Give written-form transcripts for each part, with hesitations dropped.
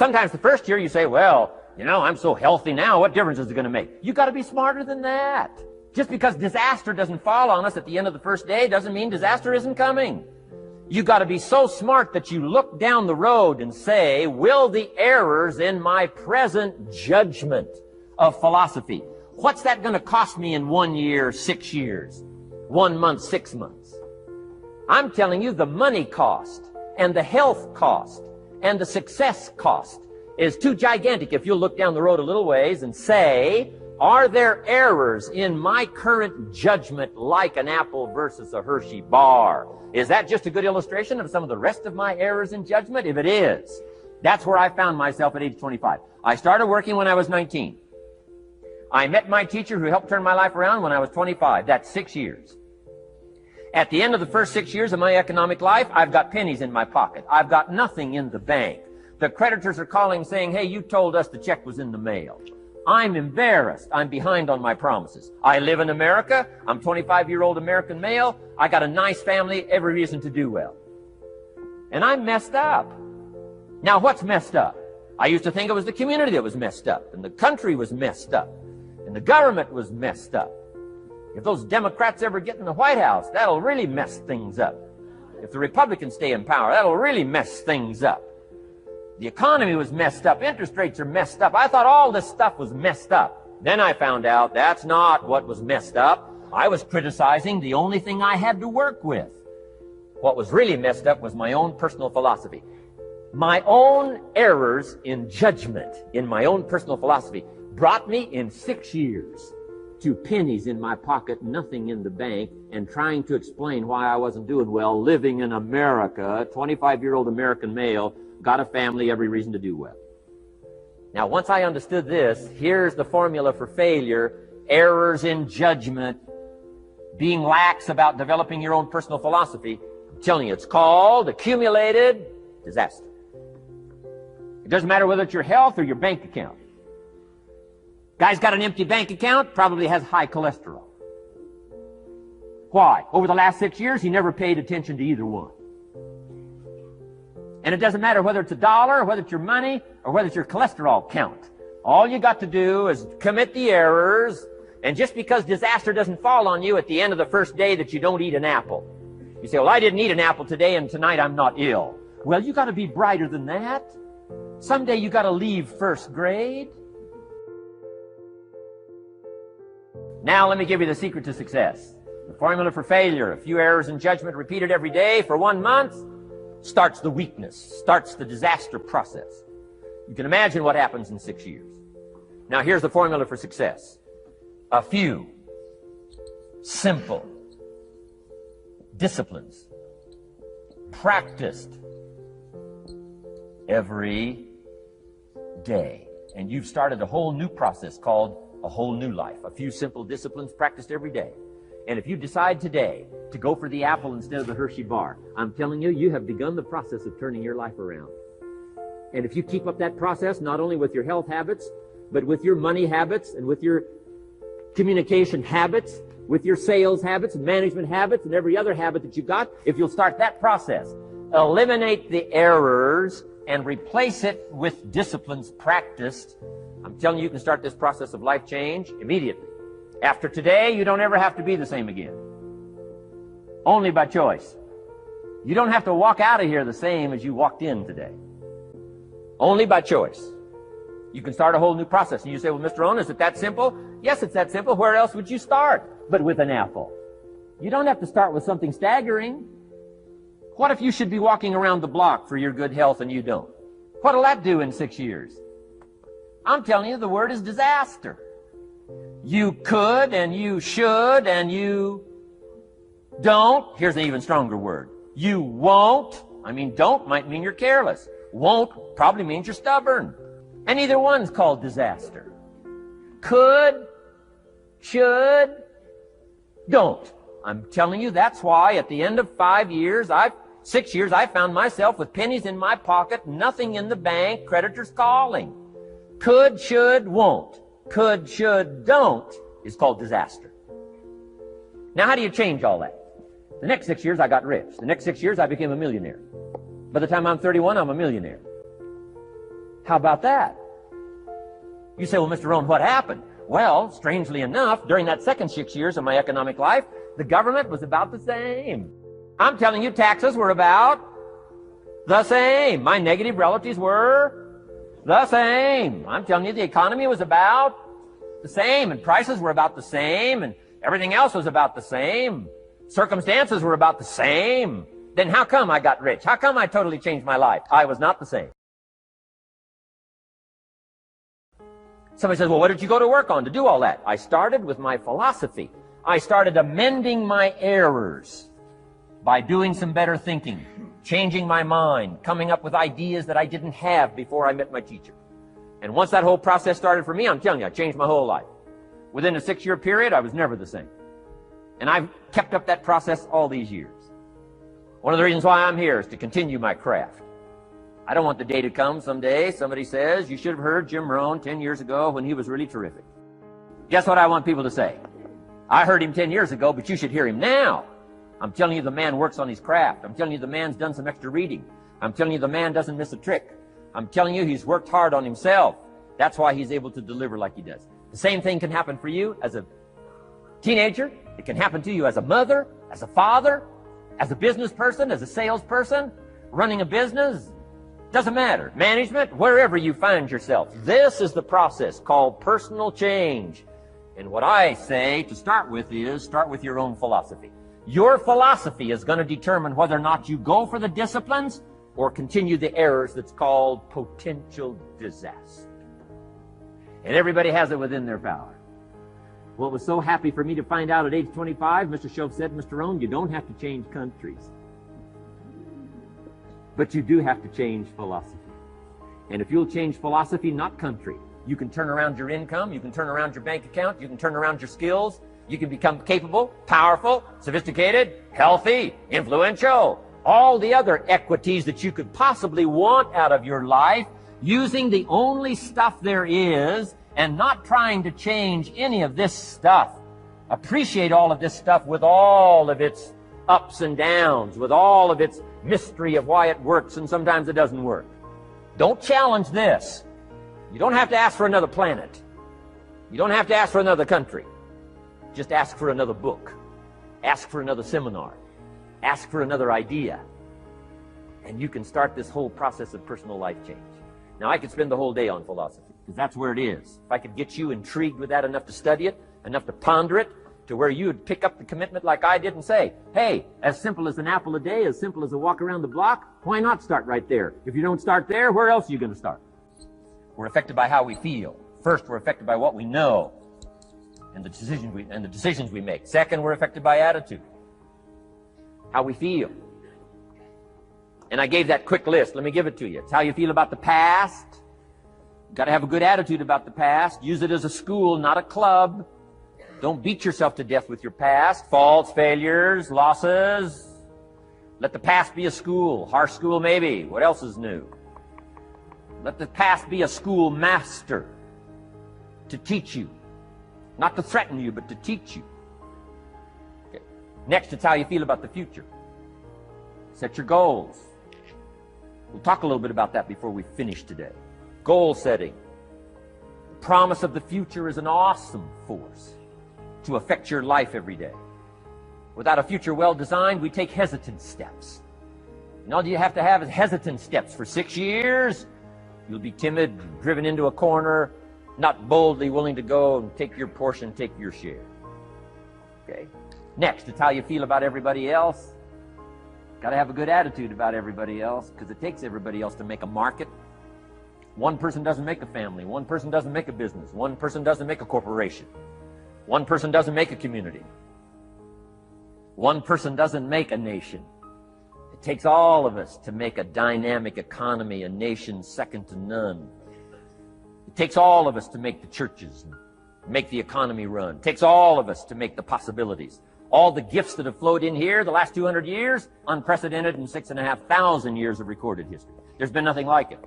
Sometimes the first year you say, well, you know, I'm so healthy now, what difference is it going to make? You got to be smarter than that. Just because disaster doesn't fall on us at the end of the first day doesn't mean disaster isn't coming. You got to be so smart that you look down the road and say, will the errors in my present judgment of philosophy, what's that going to cost me in 1 year, 6 years, 1 month, 6 months? I'm telling you, the money cost and the health cost and the success cost is too gigantic if you'll look down the road a little ways and say, are there errors in my current judgment like an apple versus a Hershey bar? Is that just a good illustration of some of the rest of my errors in judgment? If it is, that's where I found myself at age 25. I started working when I was 19. I met my teacher who helped turn my life around when I was 25. That's 6 years. At the end of the first 6 years of my economic life, I've got pennies in my pocket. I've got nothing in the bank. The creditors are calling saying, hey, you told us the check was in the mail. I'm embarrassed. I'm behind on my promises. I live in America. I'm 25-year-old American male. I got a nice family, every reason to do well. And I'm messed up. Now, what's messed up? I used to think it was the community that was messed up, and the country was messed up, and the government was messed up. If those Democrats ever get in the White House, that'll really mess things up. If the Republicans stay in power, that'll really mess things up. The economy was messed up. Interest rates are messed up. I thought all this stuff was messed up. Then I found out that's not what was messed up. I was criticizing the only thing I had to work with. What was really messed up was my own personal philosophy. My own errors in judgment in my own personal philosophy brought me in 6 years to pennies in my pocket, nothing in the bank, and trying to explain why I wasn't doing well living in America, 25-year-old American male, got a family, every reason to do well. Now, once I understood this, here's the formula for failure: errors in judgment, being lax about developing your own personal philosophy. I'm telling you, it's called accumulated disaster. It doesn't matter whether it's your health or your bank account. Guy's got an empty bank account, probably has high cholesterol. Why? Over the last 6 years, he never paid attention to either one. And it doesn't matter whether it's a dollar, whether it's your money, or whether it's your cholesterol count. All you got to do is commit the errors, and just because disaster doesn't fall on you at the end of the first day that you don't eat an apple. You say, well, I didn't eat an apple today, and tonight I'm not ill. Well, you got to be brighter than that. Someday you got to leave first grade. Now let me give you the secret to success. The formula for failure: a few errors in judgment repeated every day for 1 month starts the weakness, starts the disaster process. You can imagine what happens in 6 years. Now here's the formula for success: a few simple disciplines practiced every day. And you've started a whole new process called a whole new life. A few simple disciplines practiced every day. And if you decide today to go for the apple instead of the Hershey bar, I'm telling you, you have begun the process of turning your life around. And if you keep up that process, not only with your health habits, but with your money habits and with your communication habits, with your sales habits and management habits and every other habit that you got, if you'll start that process, eliminate the errors and replace it with disciplines practiced, I'm telling you, you can start this process of life change immediately. After today, you don't ever have to be the same again. Only by choice. You don't have to walk out of here the same as you walked in today. Only by choice. You can start a whole new process. And you say, well, Mr. Rohn, is it that simple? Yes, it's that simple. Where else would you start but with an apple? You don't have to start with something staggering. What if you should be walking around the block for your good health and you don't? What'll that do in 6 years? I'm telling you, the word is disaster. You could and you should and you don't. Here's an even stronger word. You won't. I mean, don't might mean you're careless. Won't probably means you're stubborn. And either one's called disaster. Could, should, don't. I'm telling you, that's why at the end of 6 years, I found myself with pennies in my pocket, nothing in the bank, creditors calling. Could, should, won't. Could, should, don't is called disaster. Now, how do you change all that? The next 6 years, I got rich. The next 6 years, I became a millionaire. By the time I'm 31, I'm a millionaire. How about that? You say, well, Mr. Rohn, what happened? Well, strangely enough, during that second 6 years of my economic life, the government was about the same. I'm telling you, taxes were about the same. My negative relatives were the same. I'm telling you, the economy was about the same, and prices were about the same, and everything else was about the same. Circumstances were about the same. Then how come I got rich? How come I totally changed my life? I was not the same. Somebody says, well, what did you go to work on to do all that? I started with my philosophy. I started amending my errors by doing some better thinking, changing my mind, coming up with ideas that I didn't have before I met my teacher. And once that whole process started for me, I'm telling you, I changed my whole life. Within a 6-year period, I was never the same. And I've kept up that process all these years. One of the reasons why I'm here is to continue my craft. I don't want the day to come someday somebody says, you should have heard Jim Rohn 10 years ago when he was really terrific. Guess what I want people to say? I heard him 10 years ago, but you should hear him now. I'm telling you, the man works on his craft. I'm telling you, the man's done some extra reading. I'm telling you, the man doesn't miss a trick. I'm telling you, he's worked hard on himself. That's why he's able to deliver like he does. The same thing can happen for you as a teenager. It can happen to you as a mother, as a father, as a business person, as a salesperson, running a business. Doesn't matter. Management, wherever you find yourself. This is the process called personal change. And what I say to start with is, start with your own philosophy. Your philosophy is going to determine whether or not you go for the disciplines or continue the errors that's called potential disaster. And everybody has it within their power. Well, it was so happy for me to find out at age 25, Mr. Shove said, Mr. Rohn, you don't have to change countries. But you do have to change philosophy. And if you'll change philosophy, not country, you can turn around your income, you can turn around your bank account, you can turn around your skills, you can become capable, powerful, sophisticated, healthy, influential, all the other equities that you could possibly want out of your life, using the only stuff there is and not trying to change any of this stuff. Appreciate all of this stuff with all of its ups and downs, with all of its mystery of why it works and sometimes it doesn't work. Don't challenge this. You don't have to ask for another planet. You don't have to ask for another country. Just ask for another book. Ask for another seminar. Ask for another idea. And you can start this whole process of personal life change. Now, I could spend the whole day on philosophy, because that's where it is. If I could get you intrigued with that enough to study it, enough to ponder it, to where you would pick up the commitment like I did and say, hey, as simple as an apple a day, as simple as a walk around the block, why not start right there? If you don't start there, where else are you going to start? We're affected by how we feel. First, we're affected by what we know and the decisions we make. Second, we're affected by attitude, how we feel. And I gave that quick list. Let me give it to you. It's how you feel about the past. You've got to have a good attitude about the past. Use it as a school, not a club. Don't beat yourself to death with your past. Faults, failures, losses. Let the past be a school. Harsh school, maybe. What else is new? Let the past be a school master to teach you. Not to threaten you, but to teach you. Okay. Next, it's how you feel about the future. Set your goals. We'll talk a little bit about that before we finish today. Goal setting. The promise of the future is an awesome force to affect your life every day. Without a future well designed, we take hesitant steps. And all you have to have is hesitant steps for 6 years. You'll be timid, driven into a corner, not boldly willing to go and take your portion, take your share. Okay. Next, it's how you feel about everybody else. Got to have a good attitude about everybody else, because it takes everybody else to make a market. One person doesn't make a family. One person doesn't make a business. One person doesn't make a corporation. One person doesn't make a community. One person doesn't make a nation. It takes all of us to make a dynamic economy, a nation second to none. It takes all of us to make the churches, make the economy run. It takes all of us to make the possibilities. All the gifts that have flowed in here the last 200 years, unprecedented in 6,500 years of recorded history. There's been nothing like it.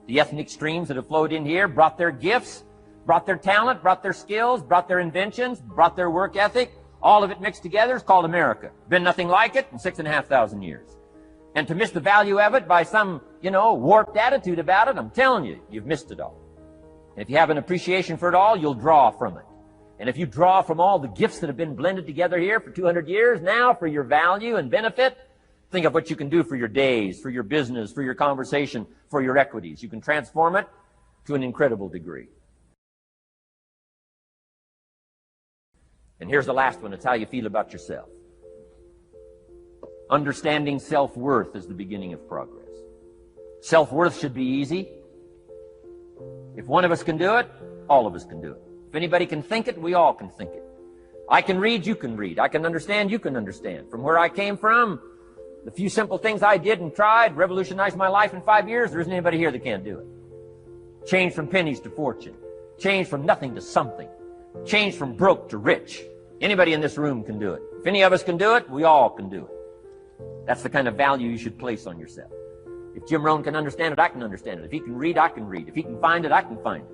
The ethnic streams that have flowed in here brought their gifts, brought their talent, brought their skills, brought their inventions, brought their work ethic. All of it mixed together is called America. Been nothing like it in 6,500 years. And to miss the value of it by some, warped attitude about it, I'm telling you, you've missed it all. And if you have an appreciation for it all, you'll draw from it. And if you draw from all the gifts that have been blended together here for 200 years, now for your value and benefit, think of what you can do for your days, for your business, for your conversation, for your equities. You can transform it to an incredible degree. And here's the last one. It's how you feel about yourself. Understanding self-worth is the beginning of progress. Self-worth should be easy. If one of us can do it, all of us can do it. If anybody can think it, we all can think it. I can read, you can read. I can understand, you can understand. From where I came from, the few simple things I did and tried revolutionized my life in 5 years. There isn't anybody here that can't do it. Change from pennies to fortune. Change from nothing to something. Change from broke to rich. Anybody in this room can do it. If any of us can do it, we all can do it. That's the kind of value you should place on yourself. If Jim Rohn can understand it, I can understand it. If he can read, I can read. If he can find it, I can find it.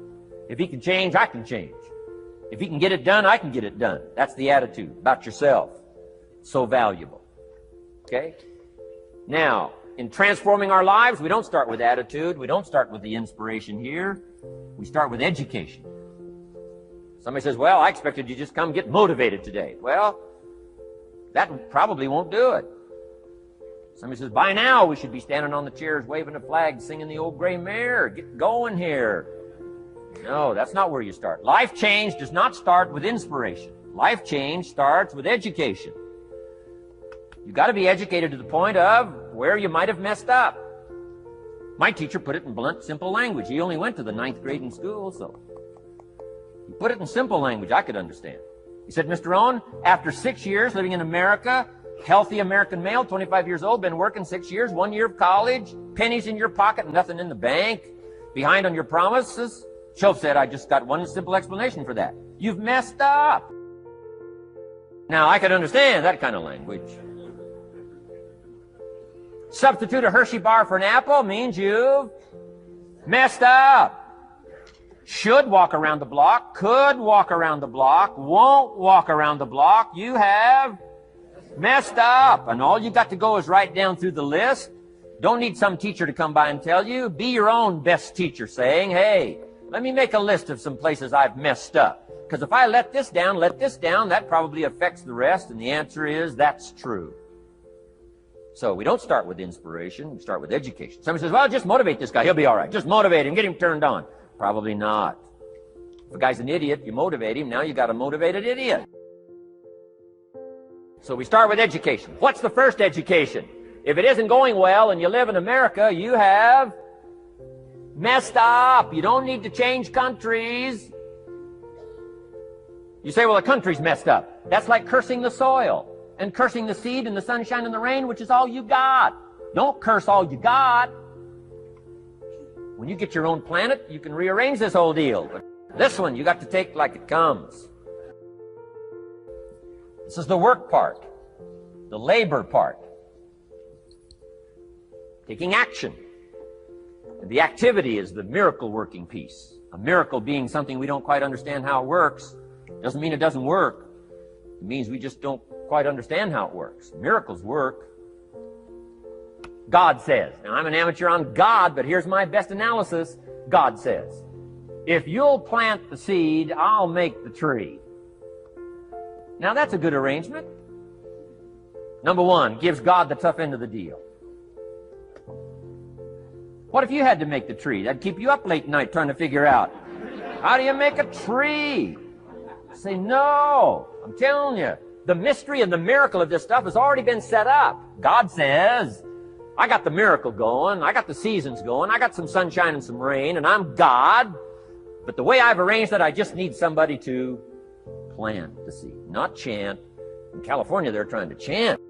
If he can change, I can change. If he can get it done, I can get it done. That's the attitude about yourself. So valuable. Okay? Now, in transforming our lives, we don't start with attitude. We don't start with the inspiration here. We start with education. Somebody says, well, I expected you just come get motivated today. Well, that probably won't do it. Somebody says, by now we should be standing on the chairs, waving a flag, singing the old gray mare. Get going here. No, that's not where you start. Life change does not start with inspiration. Life change starts with education. You've got to be educated to the point of where you might have messed up. My teacher put it in blunt, simple language. He only went to the 9th grade in school, so he put it in simple language I could understand. He said, Mr. Rohn, after 6 years living in America, healthy American male, 25 years old, been working 6 years, 1 year of college, pennies in your pocket, nothing in the bank, behind on your promises. Shoaff said, I just got one simple explanation for that. You've messed up. Now, I could understand that kind of language. Substitute a Hershey bar for an apple means you've messed up. Should walk around the block, could walk around the block, won't walk around the block. You have messed up. And all you got to go is write down through the list. Don't need some teacher to come by and tell you. Be your own best teacher, saying, hey, let me make a list of some places I've messed up. Because if I let this down, that probably affects the rest. And the answer is, that's true. So we don't start with inspiration. We start with education. Somebody says, well, just motivate this guy. He'll be all right. Just motivate him. Get him turned on. Probably not. If a guy's an idiot, you motivate him. Now you got a motivated idiot. So we start with education. What's the first education? If it isn't going well and you live in America, you have messed up. You don't need to change countries. You say, well, the country's messed up. That's like cursing the soil and cursing the seed and the sunshine and the rain, which is all you got. Don't curse all you got. When you get your own planet, you can rearrange this whole deal. But this one, you got to take like it comes. This is the work part, the labor part. Taking action. And the activity is the miracle working piece. A miracle being something we don't quite understand how it works. Doesn't mean it doesn't work. It means we just don't quite understand how it works. Miracles work. God says. Now, I'm an amateur on God, but here's my best analysis. God says, if you'll plant the seed, I'll make the tree. Now, that's a good arrangement. Number one, gives God the tough end of the deal. What if you had to make the tree? That'd keep you up late night trying to figure out, how do you make a tree? Say, no, I'm telling you, the mystery and the miracle of this stuff has already been set up. God says, I got the miracle going, I got the seasons going, I got some sunshine and some rain, and I'm God. But the way I've arranged that, I just need somebody to plant the seed, not chant. In California, they're trying to chant.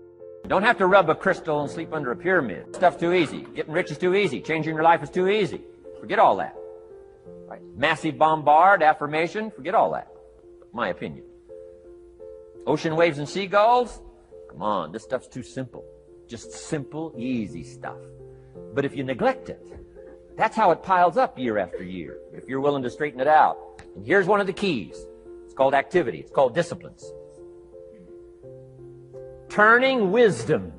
You don't have to rub a crystal and sleep under a pyramid. Stuff's too easy. Getting rich is too easy. Changing your life is too easy. Forget all that. Right? Massive bombard, affirmation, forget all that. My opinion. Ocean waves and seagulls, come on, this stuff's too simple. Just simple, easy stuff. But if you neglect it, that's how it piles up year after year, if you're willing to straighten it out. And here's one of the keys. It's called activity. It's called disciplines. Turning wisdom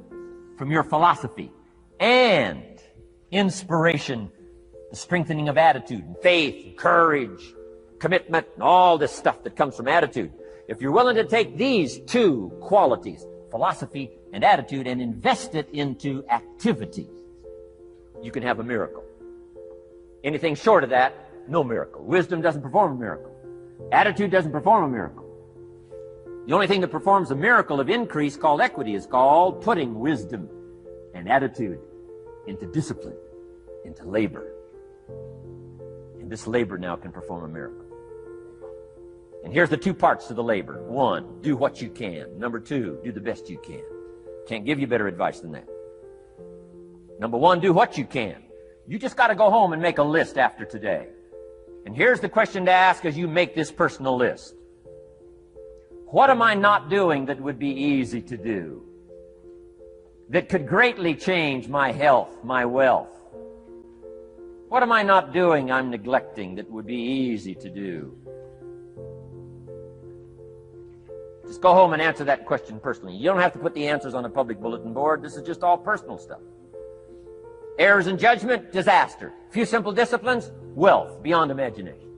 from your philosophy and inspiration, the strengthening of attitude, and faith, and courage, commitment, and all this stuff that comes from attitude. If you're willing to take these two qualities, philosophy and attitude, and invest it into activity, you can have a miracle. Anything short of that, no miracle. Wisdom doesn't perform a miracle. Attitude doesn't perform a miracle. The only thing that performs a miracle of increase called equity is called putting wisdom and attitude into discipline, into labor. And this labor now can perform a miracle. And here's the two parts to the labor. One, do what you can. Number two, do the best you can. Can't give you better advice than that. Number one, do what you can. You just got to go home and make a list after today. And here's the question to ask as you make this personal list. What am I not doing that would be easy to do? That could greatly change my health, my wealth? What am I not doing I'm neglecting that would be easy to do? Just go home and answer that question personally. You don't have to put the answers on a public bulletin board. This is just all personal stuff. Errors in judgment, disaster. Few simple disciplines, wealth beyond imagination.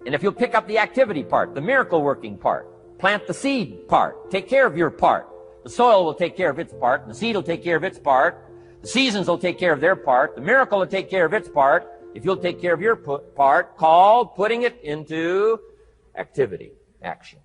And if you'll pick up the activity part, the miracle working part, plant the seed part, take care of your part. The soil will take care of its part, and the seed will take care of its part. The seasons will take care of their part. The miracle will take care of its part. If you'll take care of your part, called putting it into activity, action.